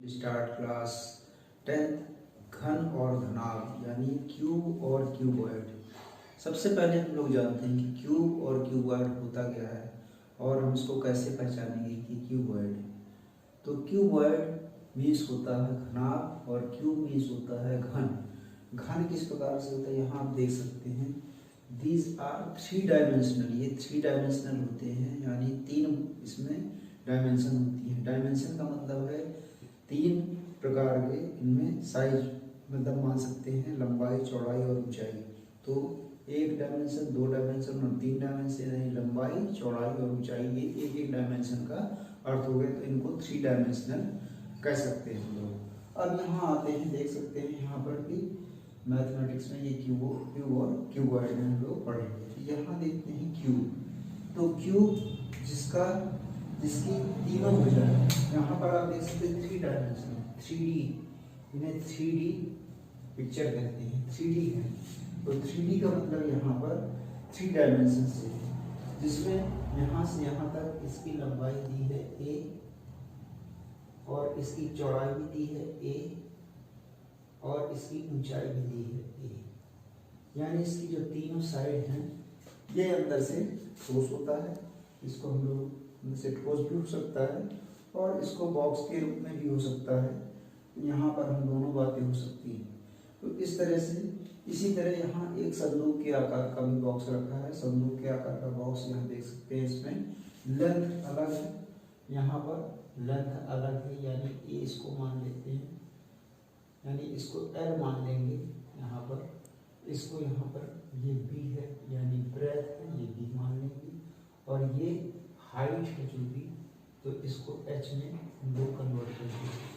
Start class 10th घन और घनाभ यानी क्यूब और क्यूबॉइड। सबसे पहले हम लोग जानते हैं कि क्यूब और क्यूबॉइड होता क्या है और हम इसको कैसे पहचानेंगे कि क्यूबॉइड है। तो क्यूबॉइड मीन्स होता है घनाभ और क्यूब मीन्स होता है घन। घन किस प्रकार से होता है यहाँ आप देख सकते हैं, दीज आर 3 डायमेंशनल। ये 3 डायमेंशनल होते हैं यानी 3 इसमें डायमेंशन होती है। डायमेंशन का मतलब है 3 प्रकार के इनमें साइज मतलब मान सकते हैं, लंबाई चौड़ाई और ऊंचाई। तो 1 डायमेंशन 2 डायमेंशन और 3 डायमेंशन यानी लंबाई चौड़ाई और ऊंचाई, ये एक डायमेंशन का अर्थ हो गया। तो इनको 3 डायमेंशनल कह सकते हैं हम लोग। अब यहाँ आते हैं, देख सकते हैं यहाँ पर भी मैथमेटिक्स में ये क्यूब और क्यूबॉइड में हम लोग पढ़ेंगे। यहाँ देखते हैं क्यूब। तो क्यूब जिसकी तीनों भुजा है, यहाँ पर आप देख सकते हैं 3 डायमेंशन 3D, इन्हें 3D पिक्चर कहते हैं, 3D है। तो 3D का मतलब यहाँ पर 3 डायमेंशन से है, जिसमें यहाँ से यहाँ तक इसकी लंबाई दी है a और इसकी चौड़ाई भी दी है a और इसकी ऊंचाई भी दी है a। यानी इसकी जो तीनों साइड हैं ये अंदर से ठोस होता है, इसको हम लोग से ठोस भी हो सकता है और इसको बॉक्स के रूप में भी हो सकता है। यहाँ पर हम दोनों बातें हो सकती हैं। तो इस तरह से, इसी तरह यहाँ एक संदूक के आकार का भी बॉक्स रखा है। संदूक के आकार का बॉक्स यहाँ देख सकते हैं, इसमें लेंथ अलग है, यहाँ पर लेंथ अलग है यानी ए इसको मान लेते हैं, यानी इसको एल मान लेंगे यहाँ पर, इसको यहाँ पर ये बी है यानी ब्रेथ है, ये बी मान लेंगे और ये हाइट है जो भी, तो इसको एच में हम लोग कन्वर्ट करेंगे।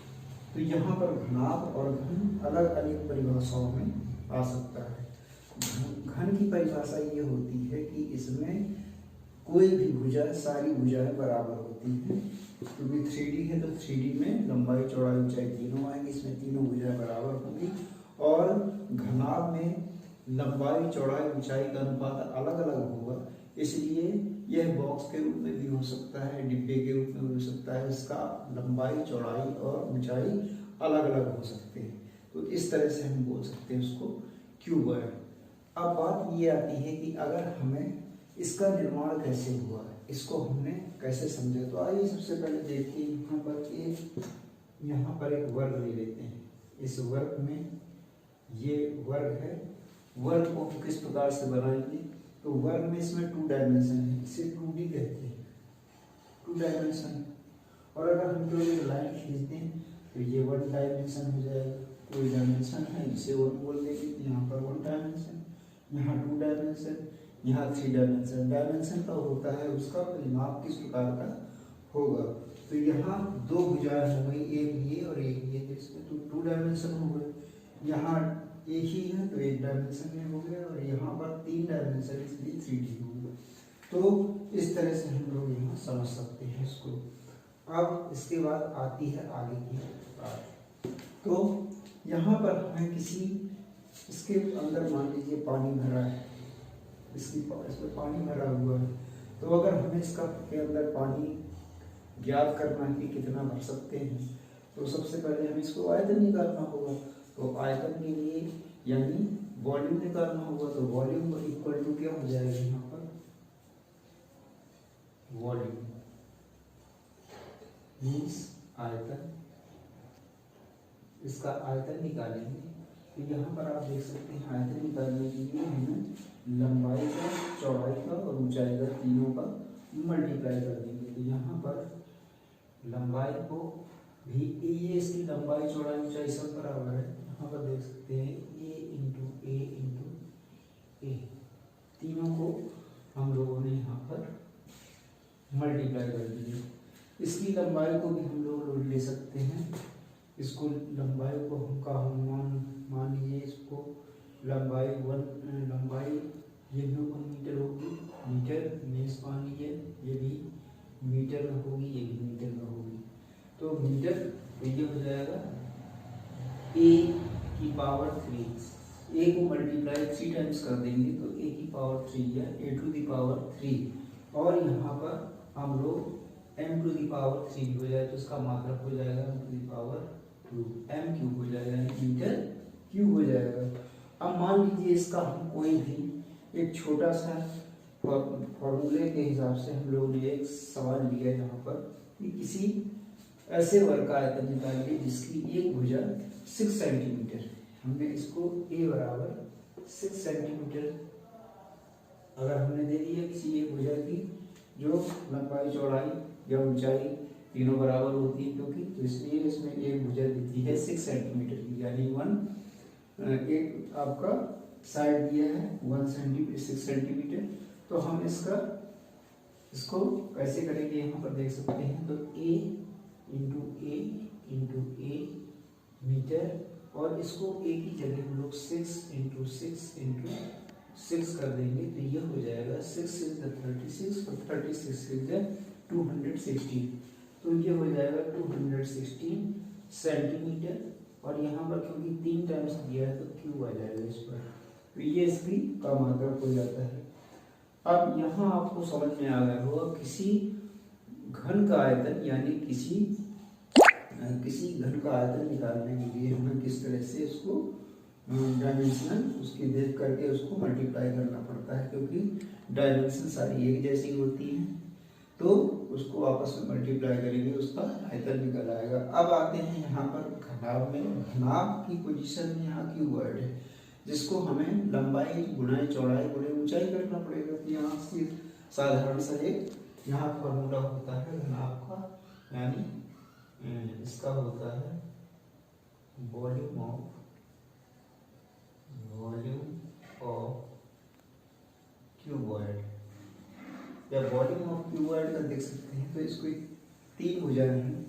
तो यहाँ पर घनाभ और घन अलग अलग परिभाषाओं में आ सकता है। घन की परिभाषा ये होती है कि इसमें कोई भी भुजा, सारी भुजाएं बराबर होती हैं। क्योंकि 3D है तो 3D में लंबाई चौड़ाई ऊंचाई तीनों आएंगी, इसमें तीनों भुजाएं बराबर होंगी। और घनाभ में लंबाई चौड़ाई ऊंचाई का अनुपात अलग अलग होगा, इसलिए यह बॉक्स के रूप में भी हो सकता है, डिब्बे के रूप में भी हो सकता है। इसका लंबाई चौड़ाई और ऊंचाई अलग अलग हो सकते हैं। तो इस तरह से हम बोल सकते हैं उसको क्यूबॉइड। अब बात ये आती है कि अगर हमें इसका निर्माण कैसे हुआ है, इसको हमने कैसे समझा। तो आइए सबसे पहले देखिए, यहाँ पर एक वर्ग ले लेते हैं। इस वर्ग में ये वर्ग है, वर्ग को किस प्रकार से बनाएंगे। तो वर्ग में इसमें 2 डायमेंशन है, इसे 2D कहते हैं, 2 डायमेंशन। और अगर हम कोई लाइन खींच दें तो ये 1 डायमेंशन हो जाएगा। कोई डायमेंशन है इसे 1 बोल देंगे, यहाँ पर 1 डायमेंशन, यहाँ 2 डायमेंशन, यहाँ 3 डायमेंशन। डायमेंशन का होता है उसका परिमाप किस प्रकार का होगा। तो यहाँ 2 भुजाएं हो गई, एक ये और एक ये, तो इसमें तो 2 डायमेंशन हो गए। यहाँ एक ही है तो 1 डायमेंशन में हो गया और यहाँ पर 3 डायमेंशन इसलिए 3D हो गया। तो इस तरह से हम लोग यहाँ समझ सकते हैं इसको। अब इसके बाद आती है आगे की बात। तो यहाँ पर हमें इसके अंदर मान लीजिए पानी भरा है, इसमें पानी भरा हुआ है। तो अगर हमें इसका के अंदर पानी ज्ञात करना है कि कितना भर सकते हैं, तो सबसे पहले हमें इसको आयतन निकालना होगा। तो आयतन के लिए यानी वॉल्यूम निकालना होगा। तो वॉल्यूम इक्वल टू क्या हो जाएगा, यहाँ पर वॉल्यूम मीन्स आयतन, इसका आयतन निकालेंगे। तो यहाँ पर आप देख सकते हैं आयतन निकालने के लिए हमें लंबाई का, चौड़ाई का और ऊंचाई का तीनों का मल्टीप्लाई कर देंगे। तो यहाँ पर लंबाई को भी, ये इसकी लंबाई चौड़ाई ऊंचाई सब बराबर है। यहाँ पर देख सकते हैं a इंटू ए, तीनों को हम लोगों ने यहाँ पर मल्टीप्लाई कर दिए। इसकी लंबाई को भी हम लोग ले सकते हैं, इसको लंबाई को हम मान लीजिए, इसको लंबाई ये भी 1 मीटर होगी, मीटर मीन्स मान लीजिए ये भी मीटर में होगी, ये भी मीटर में होगी। तो मीटर तो ये हो जाएगा a की पावर 3, a को मल्टीप्लाई 3 टाइम्स कर देंगे तो a की पावर 3 या a टू दी पावर 3, और यहाँ पर हम लोग m टू दी पावर 3 हो जाए तो इसका मात्रक हो जाएगा m to the power cube, m cube हो जाएगा, मीटर क्यूब हो जाएगा। अब मान लीजिए इसका हम कोई भी एक छोटा सा फॉर्मूले के हिसाब से हम लोग ने एक सवाल लिया यहाँ पर कि किसी ऐसे वर्ग का आयतन निकालिए जिसकी एक भुजा 6 सेंटीमीटर, हमने इसको a बराबर 6 सेंटीमीटर अगर हमने दे दी है किसी एक भुजा की जो लंबाई चौड़ाई या ऊंचाई तीनों बराबर होती है, क्योंकि तो इसलिए इसमें एक भुजा देती है 6 सेंटीमीटर की, यानी एक आपका साइड दिया है 1 सेंटीमीटर 6 सेंटीमीटर। तो हम इसको कैसे करेंगे यहाँ पर देख सकते हैं, तो a इंटू ए मीटर, और इसको a की जगह हम लोग 6 इंटू 6 कर देंगे, तो ये हो जाएगा 6 is the 36 और 36 is the 216, तो ये हो जाएगा 216 सेंटीमीटर। और यहाँ पर क्योंकि 3 टाइम्स दिया है तो क्यूब आ जाएगा इस पर, तो ये इसकी का मात्रक हो जाता है। अब यहाँ आपको समझ में आ गया होगा किसी घन का आयतन, यानी किसी घन का आयतन निकालने के लिए हमें किस तरह से उसको डायमेंशनल उसकी देख करके उसको मल्टीप्लाई करना पड़ता है, क्योंकि डायमेंशन सारी एक जैसी होती हैं, तो उसको आपस में मल्टीप्लाई करेंगे उसका आयतन निकल आएगा। अब आते हैं यहाँ पर घनाभ में। घनाभ की पोजीशन में यहाँ क्यूब वर्ड है, जिसको हमें लंबाई गुणा चौड़ाई गुणा ऊंचाई करना पड़ेगा। तो यहाँ से साधारण सा एक यहाँ फॉर्मूला होता है घनाभ का, यानी इसका होता है वॉल्यूम ऑफ क्यूबॉइड, या वॉल्यूम ऑफ क्यूबॉइड का देख सकते हैं। तो इसको 3 भुजाएं हैं,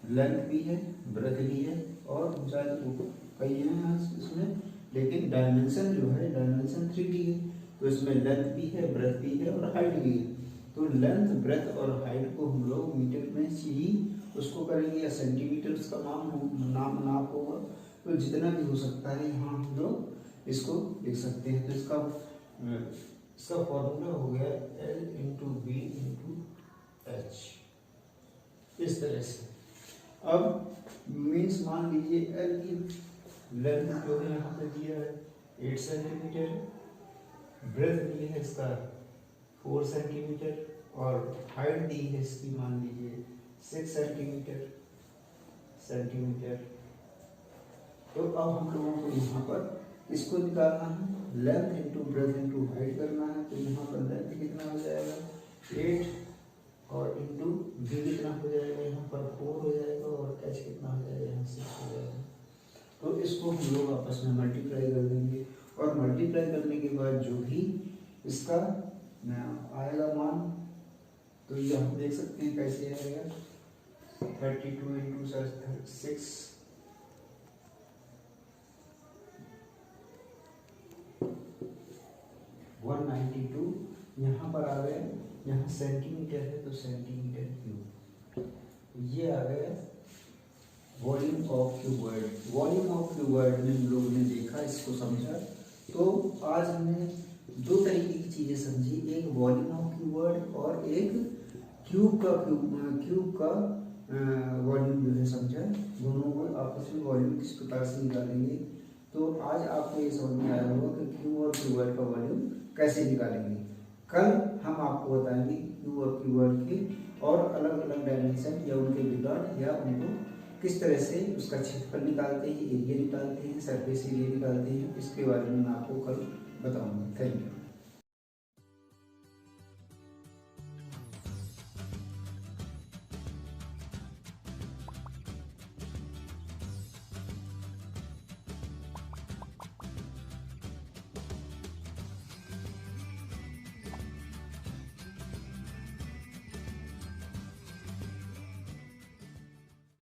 लेंथ भी है, ब्रेथ भी है और ऊंचाई कई है इसमें, लेकिन डायमेंशन जो है डायमेंशन 3D है, तो इसमें लेंथ भी है, ब्रेथ भी है और हाइट भी है। तो लेंथ ब्रेथ और हाइट को हम लोग मीटर में ही उसको करेंगे या सेंटीमीटर उसका नाप होगा, तो जितना भी हो सकता है यहाँ हम लोग इसको लिख सकते हैं। तो इसका फॉर्मूला हो गया L into b into h, इस तरह से। अब मीन्स मान लीजिए L की लेंथ जो है यहाँ पे दिया है 8 सेंटीमीटर, ब्रेथ दी है इसका 4 सेंटीमीटर और हाइट दी है इसकी मान लीजिए 6 सेंटीमीटर। तो अब हम लोगों को यहाँ पर इसको निकालना है, length into breadth into height करना है। तो यहाँ पर लेंथ कितना हो जाएगा 8 और इंटू बी कितना हो जाएगा यहाँ पर 4 हो जाएगा और एच कितना हो जाएगा यहाँ 6 हो जाएगा। तो इसको हम लोग आपस में मल्टीप्लाई कर देंगे और मल्टीप्लाई करने के बाद जो भी इसका आएगा मान, तो ये हम देख सकते हैं कैसे आएगा 32 इंटू 6 192, यहाँ पर आ गया, यहाँ सेंटीमीटर है तो सेंटीमीटर क्यूब, ये आ गया volume of cuboid. Volume of cuboid में हम लोगों ने देखा, इसको समझा। तो आज हमने 2 तरीके की चीजें समझी, एक वॉल्यूम ऑफ क्यूबॉइड और एक क्यूब का वॉल्यूम जो है समझा। दोनों को आपस में वॉल्यूम किस प्रकार से निकालेंगे। तो आज आपको ये समझ में आया होगा कि क्यूब और क्यूबॉइड का वॉल्यूम कैसे निकालेंगे। कल हम आपको बताएंगे क्यूब और क्यूबॉइड के और अलग अलग डायमेंशन या उनके विकर्ण या उनको किस तरह से उसका क्षेत्रफल निकालते हैं, एरिया निकालते हैं, सरफेस एरिया निकालते हैं, इसके बारे में मैं आपको कल बताऊंगा। Thank you.